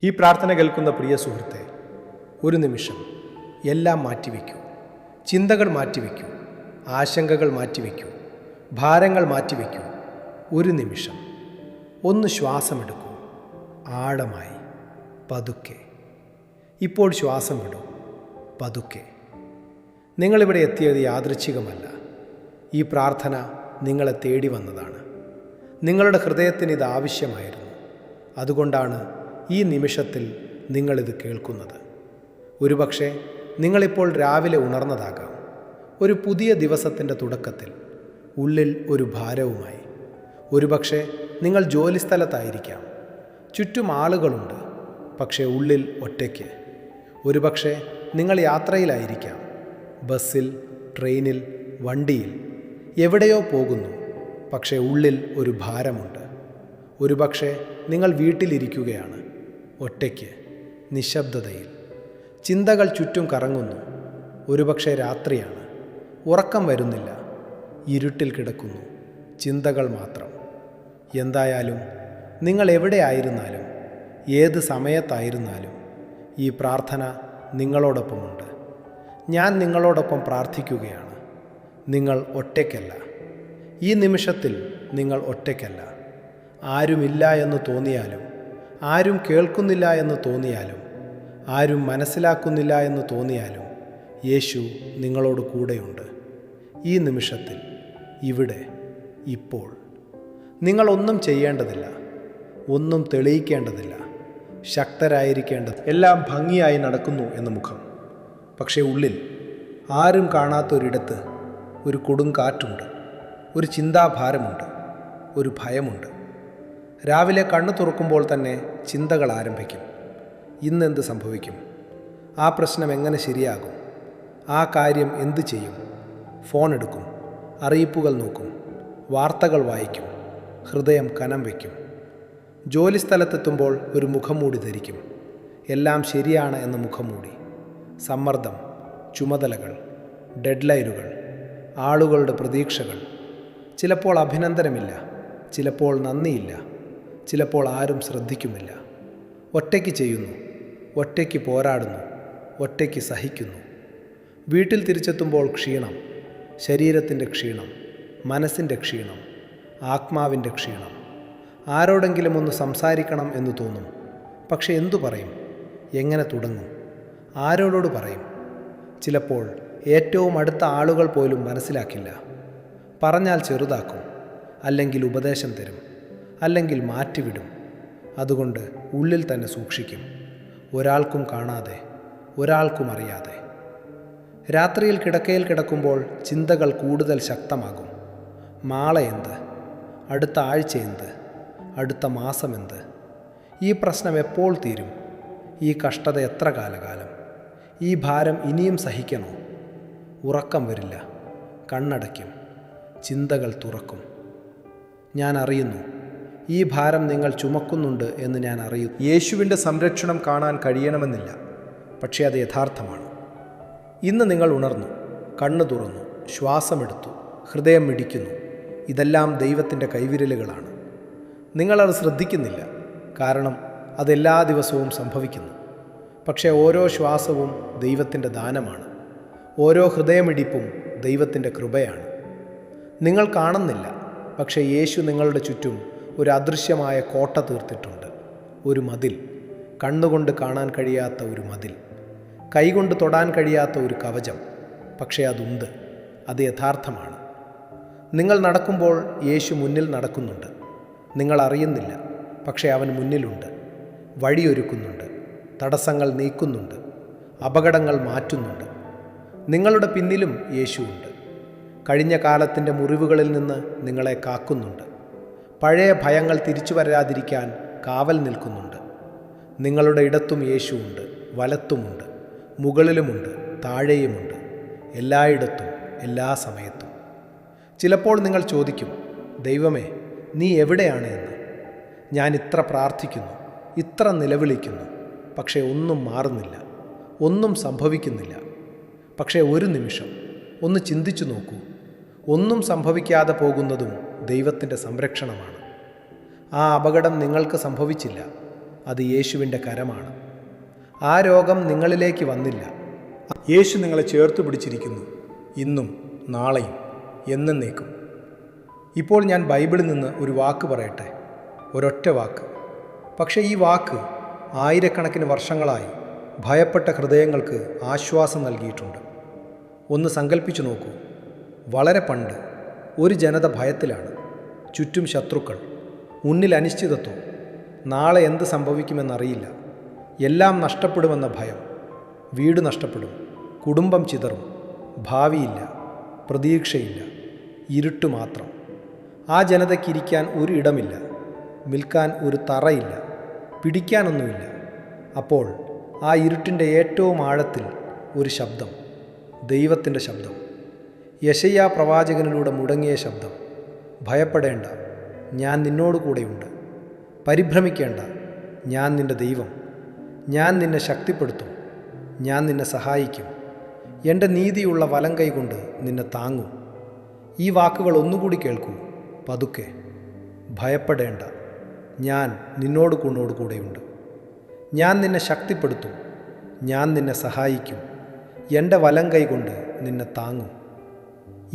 ഈ പ്രാർത്ഥന കേൾക്കുന്ന പ്രിയ സുഹൃത്തെ, ഒരു നിമിഷം എല്ലാം മാറ്റിവെക്കൂ. ചിന്തകൾ മാറ്റിവെക്കൂ, ആശങ്കകൾ മാറ്റിവെക്കൂ, ഭാരങ്ങൾ മാറ്റിവെക്കൂ. ഒരു നിമിഷം ഒന്ന് ശ്വാസമെടുക്കൂ, ആഴമായി, പതുക്കെ. ഇപ്പോൾ ശ്വാസം വിടൂ, പതുക്കെ. നിങ്ങളിവിടെ എത്തിയത് യാദൃച്ഛികമല്ല. ഈ പ്രാർത്ഥന നിങ്ങളെ തേടി വന്നതാണ്. നിങ്ങളുടെ ഹൃദയത്തിന് ഇത് ആവശ്യമായിരുന്നു. അതുകൊണ്ടാണ് ഈ നിമിഷത്തിൽ നിങ്ങളിത് കേൾക്കുന്നത്. ഒരുപക്ഷെ നിങ്ങളിപ്പോൾ രാവിലെ ഉണർന്നതാകാം, ഒരു പുതിയ ദിവസത്തിൻ്റെ തുടക്കത്തിൽ, ഉള്ളിൽ ഒരു ഭാരവുമായി. ഒരുപക്ഷെ നിങ്ങൾ ജോലിസ്ഥലത്തായിരിക്കാം, ചുറ്റും ആളുകളുണ്ട്, പക്ഷേ ഉള്ളിൽ ഒറ്റയ്ക്ക്. ഒരുപക്ഷെ നിങ്ങൾ യാത്രയിലായിരിക്കാം, ബസ്സിൽ, ട്രെയിനിൽ, വണ്ടിയിൽ, എവിടെയോ പോകുന്നു, പക്ഷേ ഉള്ളിൽ ഒരു ഭാരമുണ്ട്. ഒരുപക്ഷെ നിങ്ങൾ വീട്ടിലിരിക്കുകയാണ്, ഒറ്റയ്ക്ക്, നിശബ്ദതയിൽ. ചിന്തകൾ ചുറ്റും കറങ്ങുന്നു. ഒരുപക്ഷെ രാത്രിയാണ്, ഉറക്കം വരുന്നില്ല, ഇരുട്ടിൽ കിടക്കുന്നു, ചിന്തകൾ മാത്രം. എന്തായാലും നിങ്ങൾ എവിടെയായിരുന്നാലും, ഏത് സമയത്തായിരുന്നാലും, ഈ പ്രാർത്ഥന നിങ്ങളോടൊപ്പമുണ്ട്. ഞാൻ നിങ്ങളോടൊപ്പം പ്രാർത്ഥിക്കുകയാണ്. നിങ്ങൾ ഒറ്റയ്ക്കല്ല. ഈ നിമിഷത്തിൽ നിങ്ങൾ ഒറ്റയ്ക്കല്ല. ആരുമില്ല എന്ന് തോന്നിയാലും, ആരും കേൾക്കുന്നില്ല എന്ന് തോന്നിയാലും, ആരും മനസ്സിലാക്കുന്നില്ല എന്ന് തോന്നിയാലും, യേശു നിങ്ങളോട് കൂടെയുണ്ട്. ഈ നിമിഷത്തിൽ, ഇവിടെ, ഇപ്പോൾ. നിങ്ങളൊന്നും ചെയ്യേണ്ടതില്ല, ഒന്നും തെളിയിക്കേണ്ടതില്ല, ശക്തരായിരിക്കേണ്ടത്. എല്ലാം ഭംഗിയായി നടക്കുന്നു എന്ന മുഖം. പക്ഷേ ഉള്ളിൽ ആരും കാണാത്തൊരിടത്ത് ഒരു കൊടുങ്കാറ്റുണ്ട്, ഒരു ചിന്താഭാരമുണ്ട്, ഒരു ഭയമുണ്ട്. രാവിലെ കണ്ണു തുറക്കുമ്പോൾ തന്നെ ചിന്തകൾ ആരംഭിക്കും. ഇന്നെന്ത് സംഭവിക്കും? ആ പ്രശ്നം എങ്ങനെ ശരിയാകും? ആ കാര്യം എന്തു ചെയ്യും? ഫോൺ എടുക്കും, അറിയിപ്പുകൾ നോക്കും, വാർത്തകൾ വായിക്കും, ഹൃദയം കനം വയ്ക്കും. ജോലിസ്ഥലത്തെത്തുമ്പോൾ ഒരു മുഖംമൂടി ധരിക്കും, എല്ലാം ശരിയാണ് എന്ന മുഖംമൂടി. സമ്മർദ്ദം, ചുമതലകൾ, ഡെഡ്ലൈനുകൾ, ആളുകളുടെ പ്രതീക്ഷകൾ. ചിലപ്പോൾ അഭിനന്ദനമില്ല, ചിലപ്പോൾ നന്ദിയില്ല, ചിലപ്പോൾ ആരും ശ്രദ്ധിക്കുമില്ല. ഒറ്റയ്ക്ക് ചെയ്യുന്നു, ഒറ്റയ്ക്ക് പോരാടുന്നു, ഒറ്റയ്ക്ക് സഹിക്കുന്നു. വീട്ടിൽ തിരിച്ചെത്തുമ്പോൾ ക്ഷീണം, ശരീരത്തിൻ്റെ ക്ഷീണം, മനസ്സിൻ്റെ ക്ഷീണം, ആത്മാവിൻ്റെ ക്ഷീണം. ആരോടെങ്കിലും ഒന്ന് സംസാരിക്കണം എന്ന് തോന്നും. പക്ഷെ എന്തു പറയും? എങ്ങനെ തുടങ്ങും? ആരോടോട് പറയും? ചിലപ്പോൾ ഏറ്റവും അടുത്ത ആളുകൾ പോലും മനസ്സിലാക്കില്ല. പറഞ്ഞാൽ ചെറുതാക്കും, അല്ലെങ്കിൽ ഉപദേശം തരും, അല്ലെങ്കിൽ മാറ്റിവിടും. അതുകൊണ്ട് ഉള്ളിൽ തന്നെ സൂക്ഷിക്കും, ഒരാൾക്കും കാണാതെ, ഒരാൾക്കും അറിയാതെ. രാത്രിയിൽ കിടക്കയിൽ കിടക്കുമ്പോൾ ചിന്തകൾ കൂടുതൽ ശക്തമാകും. നാളെ എന്ത്? അടുത്ത ആഴ്ച എന്ത്? അടുത്ത മാസം എന്ത്? ഈ പ്രശ്നം എപ്പോൾ തീരും? ഈ കഷ്ടത എത്ര കാലകാലം? ഈ ഭാരം ഇനിയും സഹിക്കണോ? ഉറക്കം വരില്ല, കണ്ണടയ്ക്കും, ചിന്തകൾ തുറക്കും. ഞാൻ അറിയുന്നു, ഈ ഭാരം നിങ്ങൾ ചുമക്കുന്നുണ്ട് എന്ന് ഞാൻ അറിയുന്നു. യേശുവിൻ്റെ സംരക്ഷണം കാണാൻ കഴിയണമെന്നില്ല, പക്ഷേ അത് യഥാർത്ഥമാണ്. ഇന്ന് നിങ്ങൾ ഉണർന്നു, കണ്ണു തുറന്നു, ശ്വാസമെടുത്തു, ഹൃദയം മിടിക്കുന്നു. ഇതെല്ലാം ദൈവത്തിൻ്റെ കൈവിരലുകളാണ്. നിങ്ങളത് ശ്രദ്ധിക്കുന്നില്ല, കാരണം അതെല്ലാ ദിവസവും സംഭവിക്കുന്നു. പക്ഷേ ഓരോ ശ്വാസവും ദൈവത്തിൻ്റെ ദാനമാണ്. ഓരോ ഹൃദയമിടിപ്പും ദൈവത്തിൻ്റെ കൃപയാണ്. നിങ്ങൾ കാണുന്നില്ല, പക്ഷേ യേശു നിങ്ങളുടെ ചുറ്റും ഒരു അദൃശ്യമായ കോട്ട തീർത്തിട്ടുണ്ട്. ഒരു മതിൽ, കണ്ണുകൊണ്ട് കാണാൻ കഴിയാത്ത ഒരു മതിൽ, കൈകൊണ്ട് തൊടാൻ കഴിയാത്ത ഒരു കവചം. പക്ഷേ അതുണ്ട്, അത് യഥാർത്ഥമാണ്. നിങ്ങൾ നടക്കുമ്പോൾ യേശു മുന്നിൽ നടക്കുന്നുണ്ട്. നിങ്ങൾ അറിയുന്നില്ല, പക്ഷേ അവൻ മുന്നിലുണ്ട്. വഴിയൊരുക്കുന്നുണ്ട്, തടസ്സങ്ങൾ നീക്കുന്നുണ്ട്, അപകടങ്ങൾ മാറ്റുന്നുണ്ട്. നിങ്ങളുടെ പിന്നിലും യേശുവുണ്ട്. കഴിഞ്ഞ കാലത്തിൻ്റെ മുറിവുകളിൽ നിന്ന് നിങ്ങളെ കാക്കുന്നുണ്ട്. പഴയ ഭയങ്ങൾ തിരിച്ചു വരാതിരിക്കാൻ കാവൽ നിൽക്കുന്നുണ്ട്. നിങ്ങളുടെ ഇടത്തും യേശുവുണ്ട്, വലത്തുമുണ്ട്, മുകളിലുമുണ്ട്, താഴെയുമുണ്ട്, എല്ലായിടത്തും, എല്ലാ സമയത്തും. ചിലപ്പോൾ നിങ്ങൾ ചോദിക്കും, ദൈവമേ, നീ എവിടെയാണ് എന്ന്. ഞാൻ ഇത്ര പ്രാർത്ഥിക്കുന്നു, ഇത്ര നിലവിളിക്കുന്നു, പക്ഷേ ഒന്നും മാറുന്നില്ല, ഒന്നും സംഭവിക്കുന്നില്ല. പക്ഷേ ഒരു നിമിഷം ഒന്ന് ചിന്തിച്ചു നോക്കൂ. ഒന്നും സംഭവിക്കാതെ പോകുന്നതും ദൈവത്തിൻ്റെ സംരക്ഷണമാണ്. ആ അപകടം നിങ്ങൾക്ക് സംഭവിച്ചില്ല, അത് യേശുവിൻ്റെ കരമാണ്. ആ രോഗം നിങ്ങളിലേക്ക് വന്നില്ല. യേശു നിങ്ങളെ ചേർത്ത് പിടിച്ചിരിക്കുന്നു, ഇന്നും നാളെയും എന്നേക്കും. ഇപ്പോൾ ഞാൻ ബൈബിളിൽ നിന്ന് ഒരു വാക്ക് പറയട്ടെ, ഒരൊറ്റ വാക്ക്. പക്ഷേ ഈ വാക്ക് ആയിരക്കണക്കിന് വർഷങ്ങളായി ഭയപ്പെട്ട ഹൃദയങ്ങൾക്ക് ആശ്വാസം നൽകിയിട്ടുണ്ട്. ഒന്ന് സങ്കല്പിച്ചു നോക്കൂ. വളരെ പണ്ട് ഒരു ജനത ഭയത്തിലാണ്. ചുറ്റും ശത്രുക്കൾ, മുന്നിൽ അനിശ്ചിതത്വം, നാളെ എന്ത് സംഭവിക്കുമെന്നറിയില്ല. എല്ലാം നഷ്ടപ്പെടുമെന്ന ഭയം. വീട് നഷ്ടപ്പെടും, കുടുംബം ചിതറും, ഭാവിയില്ല, പ്രതീക്ഷയില്ല, ഇരുട്ട് മാത്രം. ആ ജനതയ്ക്ക് ഇരിക്കാൻ ഒരു ഇടമില്ല, നിൽക്കാൻ ഒരു തറയില്ല, പിടിക്കാനൊന്നുമില്ല. അപ്പോൾ ആ ഇരുട്ടിൻ്റെ ഏറ്റവും ആഴത്തിൽ ഒരു ശബ്ദം, ദൈവത്തിൻ്റെ ശബ്ദം. യെശയ്യാ പ്രവാചകനിലൂടെ മുടങ്ങിയ ശബ്ദം. ഭയപ്പെടേണ്ട, ഞാൻ നിന്നോട് കൂടെയുണ്ട്. പരിഭ്രമിക്കേണ്ട, ഞാൻ നിൻ്റെ ദൈവം. ഞാൻ നിന്നെ ശക്തിപ്പെടുത്തും, ഞാൻ നിന്നെ സഹായിക്കും. എൻ്റെ നീതിയുള്ള വലം കൈകൊണ്ട് നിന്നെ താങ്ങും. ഈ വാക്കുകൾ ഒന്നുകൂടി കേൾക്കൂ, പതുക്കെ. ഭയപ്പെടേണ്ട, ഞാൻ നിന്നോട് കൂടെയുണ്ട്. ഞാൻ നിന്നെ ശക്തിപ്പെടുത്തും, ഞാൻ നിന്നെ സഹായിക്കും. എൻ്റെ വലം കൈകൊണ്ട് നിന്നെ താങ്ങും.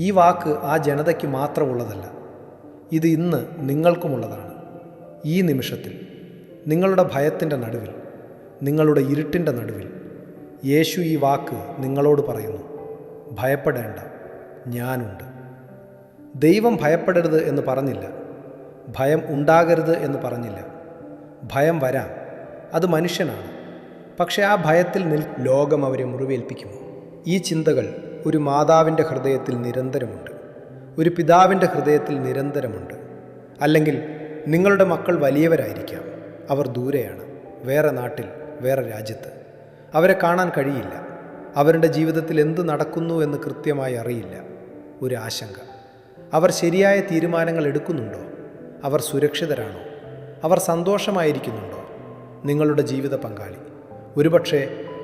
ഈ വാക്ക് ആ ജനതയ്ക്ക് മാത്രമുള്ളതല്ല, ഇത് ഇന്ന് നിങ്ങൾക്കുമുള്ളതാണ്. ഈ നിമിഷത്തിൽ, നിങ്ങളുടെ ഭയത്തിൻ്റെ നടുവിൽ, നിങ്ങളുടെ ഇരുട്ടിൻ്റെ നടുവിൽ യേശു ഈ വാക്ക് നിങ്ങളോട് പറയുന്നു. ഭയപ്പെടേണ്ട, ഞാനുണ്ട്. ദൈവം ഭയപ്പെടരുത് എന്ന് പറഞ്ഞില്ല, ഭയം ഉണ്ടാകരുത് എന്ന് പറഞ്ഞില്ല. ഭയം വരാം, അത് മനുഷ്യനാണ്. പക്ഷേ ആ ഭയത്തിൽ ലോകം അവരെ മുറിവേൽപ്പിക്കുമോ? ഈ ചിന്തകൾ ഒരു മാതാവിൻ്റെ ഹൃദയത്തിൽ നിരന്തരമുണ്ട്, ഒരു പിതാവിൻ്റെ ഹൃദയത്തിൽ നിരന്തരമുണ്ട്. അല്ലെങ്കിൽ നിങ്ങളുടെ മക്കൾ വലിയവരായിരിക്കാം, അവർ ദൂരെയാണ്, വേറെ നാട്ടിൽ, വേറെ രാജ്യത്ത്. അവരെ കാണാൻ കഴിയില്ല. അവരുടെ ജീവിതത്തിൽ എന്ത് നടക്കുന്നു എന്ന് കൃത്യമായി അറിയില്ല. ഒരു ആശങ്ക. അവർ ശരിയായ തീരുമാനങ്ങൾ എടുക്കുന്നുണ്ടോ? അവർ സുരക്ഷിതരാണോ? അവർ സന്തോഷമായിരിക്കുന്നുണ്ടോ? നിങ്ങളുടെ ജീവിത പങ്കാളി ഒരുപക്ഷെ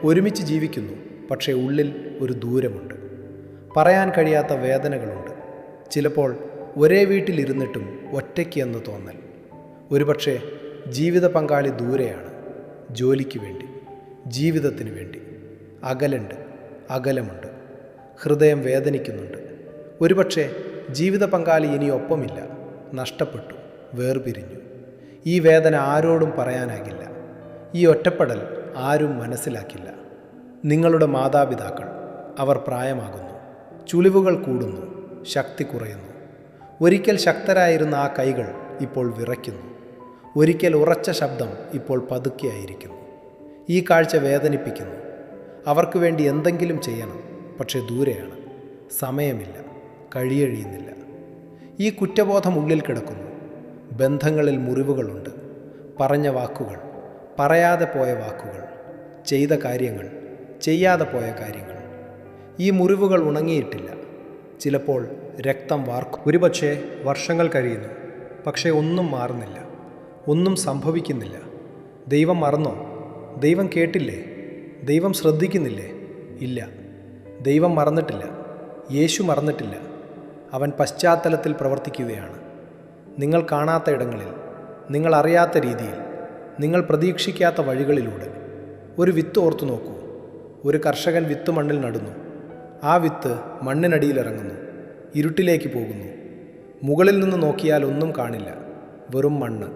ഒരുമിച്ച് ജീവിക്കുന്നു, പക്ഷേ ഉള്ളിൽ ഒരു ദൂരമുണ്ട്. പറയാൻ കഴിയാത്ത വേദനകളുണ്ട്. ചിലപ്പോൾ ഒരേ വീട്ടിലിരുന്നിട്ടും ഒറ്റയ്ക്ക് എന്ന് തോന്നൽ. ഒരുപക്ഷെ ജീവിത പങ്കാളി ദൂരെയാണ്, ജോലിക്ക് വേണ്ടി, ജീവിതത്തിന് വേണ്ടി. അകലമുണ്ട്. ഹൃദയം വേദനിക്കുന്നുണ്ട്. ഒരുപക്ഷെ ജീവിത പങ്കാളി ഇനി ഒപ്പമില്ല, നഷ്ടപ്പെട്ടു, വേർപിരിഞ്ഞു. ഈ വേദന ആരോടും പറയാനാകില്ല. ഈ ഒറ്റപ്പെടൽ ആരും മനസ്സിലാക്കില്ല. നിങ്ങളുടെ മാതാപിതാക്കൾ, അവർ പ്രായമാകുന്നു, ചുളിവുകൾ കൂടുന്നു, ശക്തി കുറയുന്നു. ഒരിക്കൽ ശക്തരായിരുന്ന ആ കൈകൾ ഇപ്പോൾ വിറയ്ക്കുന്നു. ഒരിക്കൽ ഉറച്ച ശബ്ദം ഇപ്പോൾ പതുക്കെയായിരിക്കുന്നു. ഈ കാഴ്ച വേദനിപ്പിക്കുന്നു. അവർക്ക് വേണ്ടി എന്തെങ്കിലും ചെയ്യണം, പക്ഷേ ദൂരെയാണ്, സമയമില്ല, കഴിയുന്നില്ല. ഈ കുറ്റബോധം ഉള്ളിൽ കിടക്കുന്നു. ബന്ധങ്ങളിൽ മുറിവുകളുണ്ട്. പറഞ്ഞ വാക്കുകൾ, പറയാതെ പോയ വാക്കുകൾ, ചെയ്ത കാര്യങ്ങൾ, ചെയ്യാതെ പോയ കാര്യങ്ങൾ. ഈ മുറിവുകൾ ഉണങ്ങിയിട്ടില്ല. ചിലപ്പോൾ രക്തം വാർക്കും. ഒരുപക്ഷെ വർഷങ്ങൾ കഴിയുന്നു, പക്ഷേ ഒന്നും മാറുന്നില്ല, ഒന്നും സംഭവിക്കുന്നില്ല. ദൈവം മറന്നോ? ദൈവം കേട്ടില്ലേ? ദൈവം ശ്രദ്ധിക്കുന്നില്ലേ? ഇല്ല, ദൈവം മറന്നിട്ടില്ല. യേശു മറന്നിട്ടില്ല. അവൻ പശ്ചാത്തലത്തിൽ പ്രവർത്തിക്കുകയാണ്. നിങ്ങൾ കാണാത്ത ഇടങ്ങളിൽ, നിങ്ങൾ അറിയാത്ത രീതിയിൽ, നിങ്ങൾ പ്രതീക്ഷിക്കാത്ത വഴികളിലൂടെ. ഒരു വിത്ത് ഓർത്തു നോക്കൂ. ഒരു കർഷകൻ വിത്ത് മണ്ണിൽ നടുന്നു. ആ വിത്ത് മണ്ണിനടിയിലിറങ്ങുന്നു, ഇരുട്ടിലേക്ക് പോകുന്നു. മുകളിൽ നിന്ന് നോക്കിയാൽ ഒന്നും കാണില്ല, വെറും മണ്ണ്.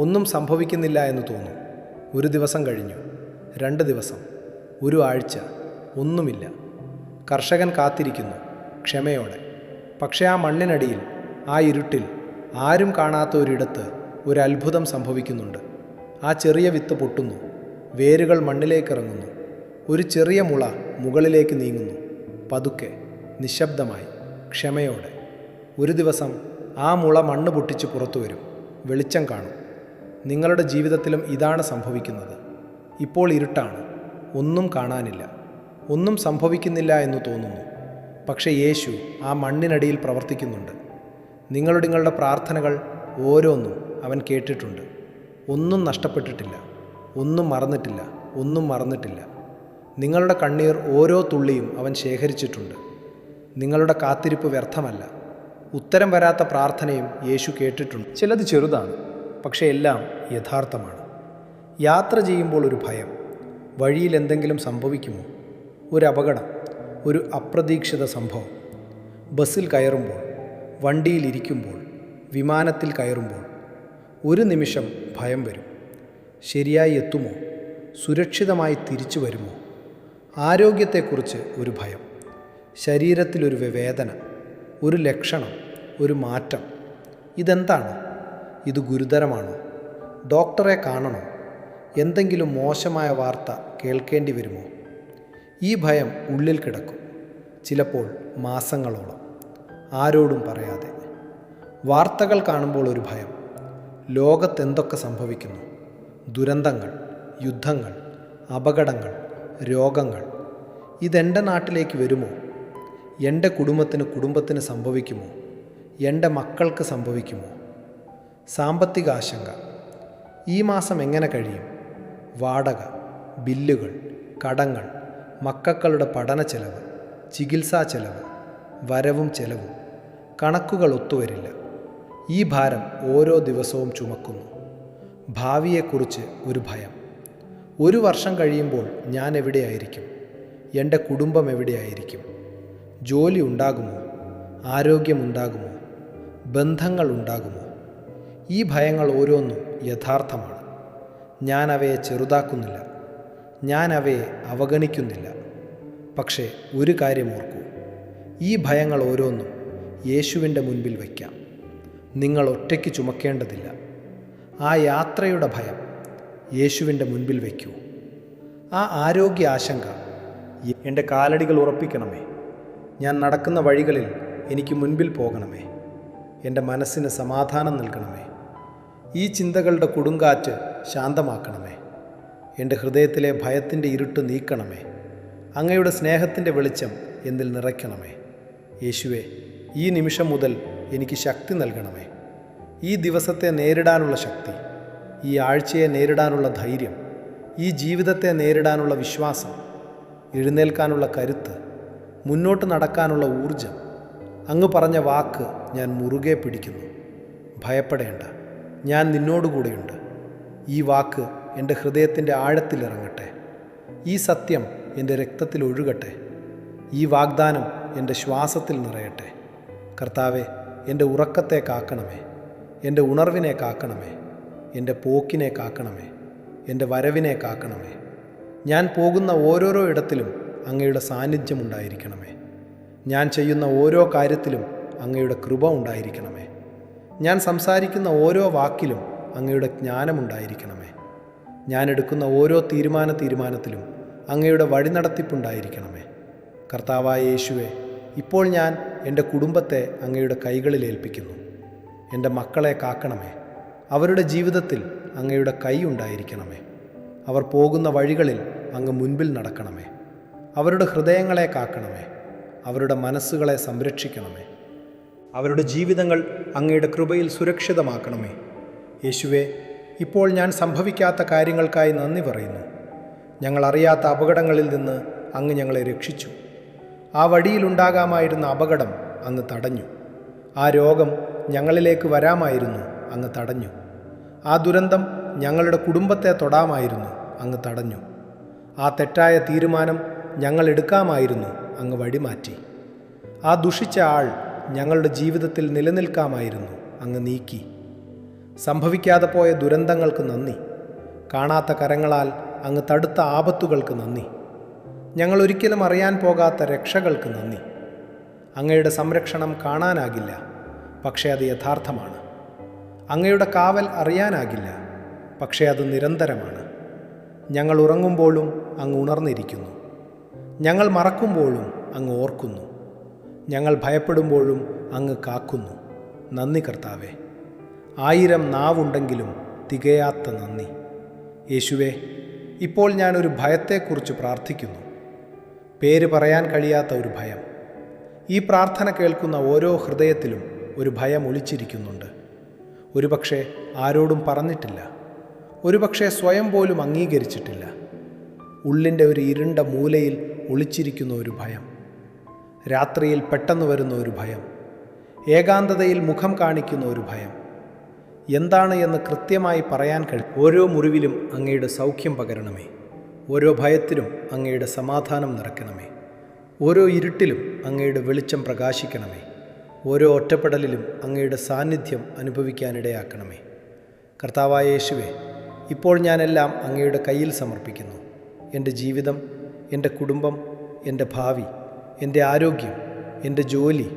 ഒന്നും സംഭവിക്കുന്നില്ല എന്ന് തോന്നും. ഒരു ദിവസം കഴിഞ്ഞു, 2 ദിവസം, ഒരു ആഴ്ച, ഒന്നുമില്ല. കർഷകൻ കാത്തിരിക്കുന്നു, ക്ഷമയോടെ. പക്ഷേ ആ മണ്ണിനടിയിൽ, ആ ഇരുട്ടിൽ, ആരും കാണാത്ത ഒരിടത്ത് ഒരു അത്ഭുതം സംഭവിക്കുന്നുണ്ട്. ആ ചെറിയ വിത്ത് പൊട്ടുന്നു, വേരുകൾ മണ്ണിലേക്കിറങ്ങുന്നു. ഒരു ചെറിയ മുള മുകളിലേക്ക് നീങ്ങുന്നു, പതുക്കെ, നിശബ്ദമായി, ക്ഷമയോടെ. ഒരു ദിവസം ആ മുള മണ്ണ് പൊട്ടിച്ച് പുറത്തു വരും, വെളിച്ചം കാണും. നിങ്ങളുടെ ജീവിതത്തിലും ഇതാണ് സംഭവിക്കുന്നത്. ഇപ്പോൾ ഇരുട്ടാണ്, ഒന്നും കാണാനില്ല, ഒന്നും സംഭവിക്കുന്നില്ല എന്ന് തോന്നുന്നു. പക്ഷേ യേശു ആ മണ്ണിനടിയിൽ പ്രവർത്തിക്കുന്നുണ്ട്. നിങ്ങളുടെ പ്രാർത്ഥനകൾ ഓരോന്നും അവൻ കേട്ടിട്ടുണ്ട്. ഒന്നും നഷ്ടപ്പെട്ടിട്ടില്ല, ഒന്നും മറന്നിട്ടില്ല. നിങ്ങളുടെ കണ്ണീർ ഓരോ തുള്ളിയും അവൻ ശേഖരിച്ചിട്ടുണ്ട്. നിങ്ങളുടെ കാത്തിരിപ്പ് വ്യർത്ഥമല്ല. ഉത്തരം വരാത്ത പ്രാർത്ഥനയും യേശു കേട്ടിട്ടുണ്ട്. ചിലത് ചെറുതാണ്, പക്ഷേ എല്ലാം യഥാർത്ഥമാണ്. യാത്ര ചെയ്യുമ്പോൾ ഒരു ഭയം. വഴിയിൽ എന്തെങ്കിലും സംഭവിക്കുമോ? ഒരു അപകടം, ഒരു അപ്രതീക്ഷിത സംഭവം. ബസ്സിൽ കയറുമ്പോൾ, വണ്ടിയിലിരിക്കുമ്പോൾ, വിമാനത്തിൽ കയറുമ്പോൾ ഒരു നിമിഷം ഭയം വരും. ശരിയായി എത്തുമോ? സുരക്ഷിതമായി തിരിച്ചു വരുമോ? ആരോഗ്യത്തെക്കുറിച്ച് ഒരു ഭയം. ശരീരത്തിലൊരു വേദന, ഒരു ലക്ഷണം, ഒരു മാറ്റം. ഇതെന്താണ്? ഇത് ഗുരുതരമാണോ? ഡോക്ടറെ കാണണോ? എന്തെങ്കിലും മോശമായ വാർത്ത കേൾക്കേണ്ടി വരുമോ? ഈ ഭയം ഉള്ളിൽ കിടക്കും, ചിലപ്പോൾ മാസങ്ങളോളം, ആരോടും പറയാതെ. വാർത്തകൾ കാണുമ്പോൾ ഒരു ഭയം. ലോകത്തെന്തൊക്കെ സംഭവിക്കുന്നു? ദുരന്തങ്ങൾ, യുദ്ധങ്ങൾ, അപകടങ്ങൾ, രോഗങ്ങൾ. ഇതെൻ്റെ നാട്ടിലേക്ക് വരുമോ? എൻ്റെ കുടുംബത്തിന് സംഭവിക്കുമോ? എൻ്റെ മക്കൾക്ക് സംഭവിക്കുമോ? സാമ്പത്തിക ആശങ്ക. ഈ മാസം എങ്ങനെ കഴിയും? വാടക, ബില്ലുകൾ, കടങ്ങൾ, മക്കളുടെ പഠന ചെലവ്, ചികിത്സാ ചെലവ്, വരവും ചെലവും. കണക്കുകൾ ഒത്തുവരില്ല. ഈ ഭാരം ഓരോ ദിവസവും ചുമക്കുന്നു. ഭാവിയെക്കുറിച്ച് ഒരു ഭയം. ഒരു വർഷം കഴിയുമ്പോൾ ഞാൻ എവിടെയായിരിക്കും? എൻ്റെ കുടുംബം എവിടെയായിരിക്കും? ജോലി ഉണ്ടാകുമോ? ആരോഗ്യമുണ്ടാകുമോ? ബന്ധങ്ങൾ ഉണ്ടാകുമോ? ഈ ഭയങ്ങൾ ഓരോന്നും യഥാർത്ഥമാണ്. ഞാൻ അവയെ ചെറുതാക്കുന്നില്ല, ഞാൻ അവയെ അവഗണിക്കുന്നില്ല. പക്ഷേ ഒരു കാര്യം ഓർക്കൂ, ഈ ഭയങ്ങൾ ഓരോന്നും യേശുവിൻ്റെ മുൻപിൽ വയ്ക്കാം. നിങ്ങൾ ഒറ്റയ്ക്ക് ചുമക്കേണ്ടതില്ല. ആ യാത്രയുടെ ഭയം യേശുവിൻ്റെ മുൻപിൽ വയ്ക്കൂ. ആ ആരോഗ്യ ആശങ്ക, എൻ്റെ കാലടികൾ ഉറപ്പിക്കണമേ. ഞാൻ നടക്കുന്ന വഴികളിൽ എനിക്ക് മുൻപിൽ പോകണമേ. എൻ്റെ മനസ്സിന് സമാധാനം നൽകണമേ. ഈ ചിന്തകളുടെ കൊടുങ്കാറ്റ് ശാന്തമാക്കണമേ. എൻ്റെ ഹൃദയത്തിലെ ഭയത്തിൻ്റെ ഇരുട്ട് നീക്കണമേ. അങ്ങയുടെ സ്നേഹത്തിൻ്റെ വെളിച്ചം എന്നിൽ നിറയ്ക്കണമേ. യേശുവേ, ഈ നിമിഷം മുതൽ എനിക്ക് ശക്തി നൽകണമേ. ഈ ദിവസത്തെ നേരിടാനുള്ള ശക്തി, ഈ ആഴ്ചയെ നേരിടാനുള്ള ധൈര്യം, ഈ ജീവിതത്തെ നേരിടാനുള്ള വിശ്വാസം, എഴുന്നേൽക്കാനുള്ള കരുത്ത്, മുന്നോട്ട് നടക്കാനുള്ള ഊർജം. അങ്ങ് പറഞ്ഞ വാക്ക് ഞാൻ മുറുകെ പിടിക്കുന്നു. ഭയപ്പെടേണ്ട, ഞാൻ നിന്നോടുകൂടെയുണ്ട്. ഈ വാക്ക് എൻ്റെ ഹൃദയത്തിൻ്റെ ആഴത്തിലിറങ്ങട്ടെ. ഈ സത്യം എൻ്റെ രക്തത്തിൽ ഒഴുകട്ടെ. ഈ വാഗ്ദാനം എൻ്റെ ശ്വാസത്തിൽ നിറയട്ടെ. കർത്താവെ, എൻ്റെ ഉറക്കത്തെ കാക്കണമേ. എൻ്റെ ഉണർവിനെ കാക്കണമേ. എൻ്റെ പോക്കിനെ കാക്കണമേ. എൻ്റെ വരവിനെ കാക്കണമേ. ഞാൻ പോകുന്ന ഓരോരോ ഇടത്തിലും അങ്ങയുടെ സാന്നിധ്യം ഉണ്ടായിരിക്കണമേ. ഞാൻ ചെയ്യുന്ന ഓരോ കാര്യത്തിലും അങ്ങയുടെ കൃപ ഉണ്ടായിരിക്കണമേ. ഞാൻ സംസാരിക്കുന്ന ഓരോ വാക്കിലും അങ്ങയുടെ ജ്ഞാനമുണ്ടായിരിക്കണമേ. ഞാൻ എടുക്കുന്ന ഓരോ തീരുമാനത്തിലും അങ്ങയുടെ വഴിനടത്തിപ്പുണ്ടായിരിക്കണമേ. കർത്താവായ യേശുവേ, ഇപ്പോൾ ഞാൻ എൻ്റെ കുടുംബത്തെ അങ്ങയുടെ കൈകളിൽ ഏൽപ്പിക്കുന്നു. എൻ്റെ മക്കളെ കാക്കണമേ. അവരുടെ ജീവിതത്തിൽ അങ്ങയുടെ കൈ ഉണ്ടായിരിക്കണമേ. അവർ പോകുന്ന വഴികളിൽ അങ്ങ് മുൻപിൽ നടക്കണമേ. അവരുടെ ഹൃദയങ്ങളെ കാക്കണമേ. അവരുടെ മനസ്സുകളെ സംരക്ഷിക്കണമേ. അവരുടെ ജീവിതങ്ങൾ അങ്ങയുടെ കൃപയിൽ സുരക്ഷിതമാക്കണമേ. യേശുവേ, ഇപ്പോൾ ഞാൻ സംഭവിക്കാത്ത കാര്യങ്ങൾക്കായി നന്ദി പറയുന്നു. ഞങ്ങൾ അറിയാത്ത അപകടങ്ങളിൽ നിന്ന് അങ്ങ് ഞങ്ങളെ രക്ഷിച്ചു. ആ വഴിയിലുണ്ടാകാമായിരുന്ന അപകടം അങ്ങ് തടഞ്ഞു. ആ രോഗം ഞങ്ങളിലേക്ക് വരാമായിരുന്നു, അങ്ങ് തടഞ്ഞു. ആ ദുരന്തം ഞങ്ങളുടെ കുടുംബത്തെ തൊടാമായിരുന്നു, അങ്ങ് തടഞ്ഞു. ആ തെറ്റായ തീരുമാനം ഞങ്ങൾ എടുക്കാമായിരുന്നു, അങ്ങ് വഴിമാറ്റി. ആ ദുഷിച്ച ആൾ ഞങ്ങളുടെ ജീവിതത്തിൽ നിലനിൽക്കാമായിരുന്നു, അങ്ങ് നീക്കി. സംഭവിക്കാതെ പോയ ദുരന്തങ്ങൾക്ക് നന്ദി. കാണാത്ത കരങ്ങളാൽ അങ്ങ് തടുത്ത ആപത്തുകൾക്ക് നന്ദി. ഞങ്ങൾ ഒരിക്കലും അറിയാൻ പോകാത്ത രക്ഷകൾക്ക് നന്ദി. അങ്ങയുടെ സംരക്ഷണം കാണാനാകില്ല, പക്ഷേ അത് യഥാർത്ഥമാണ്. അങ്ങയുടെ കാവൽ അറിയാനാകില്ല, പക്ഷേ അത് നിരന്തരമാണ്. ഞങ്ങൾ ഉറങ്ങുമ്പോഴും അങ്ങ് ഉണർന്നിരിക്കുന്നു. ഞങ്ങൾ മറക്കുമ്പോഴും അങ്ങ് ഓർക്കുന്നു. ഞങ്ങൾ ഭയപ്പെടുമ്പോഴും അങ്ങ് കാക്കുന്നു. നന്ദി കർത്താവേ. 1000 നാവുണ്ടെങ്കിലും തികയാത്ത നന്ദി. യേശുവേ, ഇപ്പോൾ ഞാനൊരു ഭയത്തെക്കുറിച്ച് പ്രാർത്ഥിക്കുന്നു. പേര് പറയാൻ കഴിയാത്ത ഒരു ഭയം. ഈ പ്രാർത്ഥന കേൾക്കുന്ന ഓരോ ഹൃദയത്തിലും ഒരു ഭയം ഒളിച്ചിരിക്കുന്നുണ്ട്. ഒരുപക്ഷെ ആരോടും പറഞ്ഞിട്ടില്ല, ഒരുപക്ഷെ സ്വയം പോലും അംഗീകരിച്ചിട്ടില്ല. ഉള്ളിൻ്റെ ഒരു ഇരുണ്ട മൂലയിൽ ഒളിച്ചിരിക്കുന്ന ഒരു ഭയം. രാത്രിയിൽ പെട്ടെന്ന് വരുന്ന ഒരു ഭയം. ഏകാന്തതയിൽ മുഖം കാണിക്കുന്ന ഒരു ഭയം. എന്താണ് എന്ന് കൃത്യമായി പറയാൻ കഴിയും. ഓരോ മുറിവിലും അങ്ങയുടെ സൗഖ്യം പകരണമേ. ഓരോ ഭയത്തിലും അങ്ങയുടെ സമാധാനം നിറയ്ക്കണമേ. ഓരോ ഇരുട്ടിലും അങ്ങയുടെ വെളിച്ചം പ്രകാശിക്കണമേ. ഓരോ ഒറ്റപ്പെടലിലും അങ്ങയുടെ സാന്നിധ്യം അനുഭവിക്കാനിടയാക്കണമേ. കർത്താവായ യേശുവേ, ഇപ്പോൾ ഞാനെല്ലാം അങ്ങയുടെ കയ്യിൽ സമർപ്പിക്കുന്നു. എൻ്റെ ജീവിതം, എൻ്റെ കുടുംബം, എൻ്റെ ഭാവി, എൻ്റെ ആരോഗ്യം, എൻ്റെ ജോലി,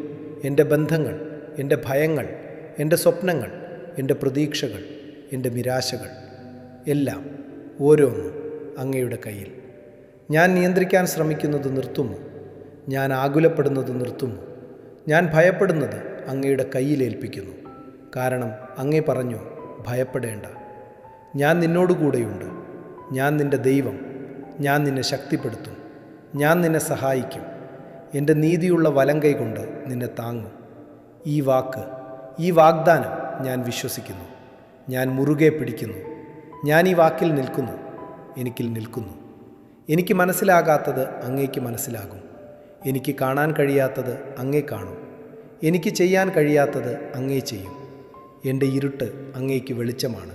എൻ്റെ ബന്ധങ്ങൾ, എൻ്റെ ഭയങ്ങൾ, എൻ്റെ സ്വപ്നങ്ങൾ, എൻ്റെ പ്രതീക്ഷകൾ, എൻ്റെ നിരാശകൾ എല്ലാം ഓരോന്നും അങ്ങയുടെ കയ്യിൽ. ഞാൻ നിയന്ത്രിക്കാൻ ശ്രമിക്കുന്നത് നിർത്തുന്നു. ഞാൻ ആകുലപ്പെടുന്നത് നിർത്തുന്നു. ഞാൻ ഭയപ്പെടുന്നത് അങ്ങയുടെ കയ്യിലേൽപ്പിക്കുന്നു. കാരണം അങ്ങേ പറഞ്ഞു, ഭയപ്പെടേണ്ട, ഞാൻ നിന്നോടുകൂടെയുണ്ട്. ഞാൻ നിൻ്റെ ദൈവം. ഞാൻ നിന്നെ ശക്തിപ്പെടുത്തും. ഞാൻ നിന്നെ സഹായിക്കും. എൻ്റെ നീതിയുള്ള വലങ്കൈ കൊണ്ട് നിന്നെ താങ്ങും. ഈ വാക്ക്, ഈ വാഗ്ദാനം ഞാൻ വിശ്വസിക്കുന്നു. ഞാൻ മുറുകെ പിടിക്കുന്നു. ഞാൻ ഈ വാക്കിൽ നിൽക്കുന്നു. എനിക്കിൽ നിൽക്കുന്നു. എനിക്ക് മനസ്സിലാകാത്തത് അങ്ങേക്ക് മനസ്സിലാകും. എനിക്ക് കാണാൻ കഴിയാത്തത് അങ്ങേ കാണും. എനിക്ക് ചെയ്യാൻ കഴിയാത്തത് അങ്ങേ ചെയ്യും. എൻ്റെ ഇരുട്ട് അങ്ങേക്ക് വെളിച്ചമാണ്.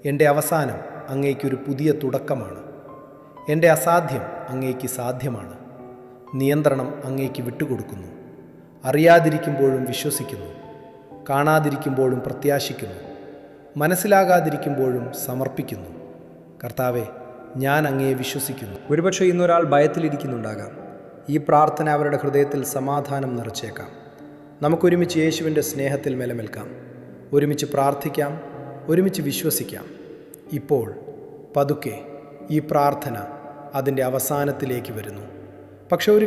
എൻ്റെ അവസാനം അങ്ങേക്കൊരു പുതിയ തുടക്കമാണ്. എൻ്റെ അസാധ്യം അങ്ങേക്ക് സാധ്യമാണ്. നിയന്ത്രണം അങ്ങേക്ക് വിട്ടുകൊടുക്കുന്നു. അറിയാതിരിക്കുമ്പോഴും വിശ്വസിക്കുന്നു. കാണാതിരിക്കുമ്പോഴും പ്രത്യാശിക്കുന്നു. മനസ്സിലാകാതിരിക്കുമ്പോഴും സമർപ്പിക്കുന്നു. കർത്താവെ, ഞാൻ അങ്ങയെ വിശ്വസിക്കുന്നു. ഒരുപക്ഷെ ഇന്നൊരാൾ ഭയത്തിലിരിക്കുന്നുണ്ടാകാം. ഈ പ്രാർത്ഥന അവരുടെ ഹൃദയത്തിൽ സമാധാനം നിറച്ചേക്കാം. നമുക്കൊരുമിച്ച് യേശുവിൻ്റെ സ്നേഹത്തിൽ നിലനിൽക്കാം. ഒരുമിച്ച് പ്രാർത്ഥിക്കാം. ഒരുമിച്ച് വിശ്വസിക്കാം. ഇപ്പോൾ പതുക്കെ ഈ പ്രാർത്ഥന അതിൻ്റെ അവസാനത്തിലേക്ക് വരുന്നു. പക്ഷെ ഒരു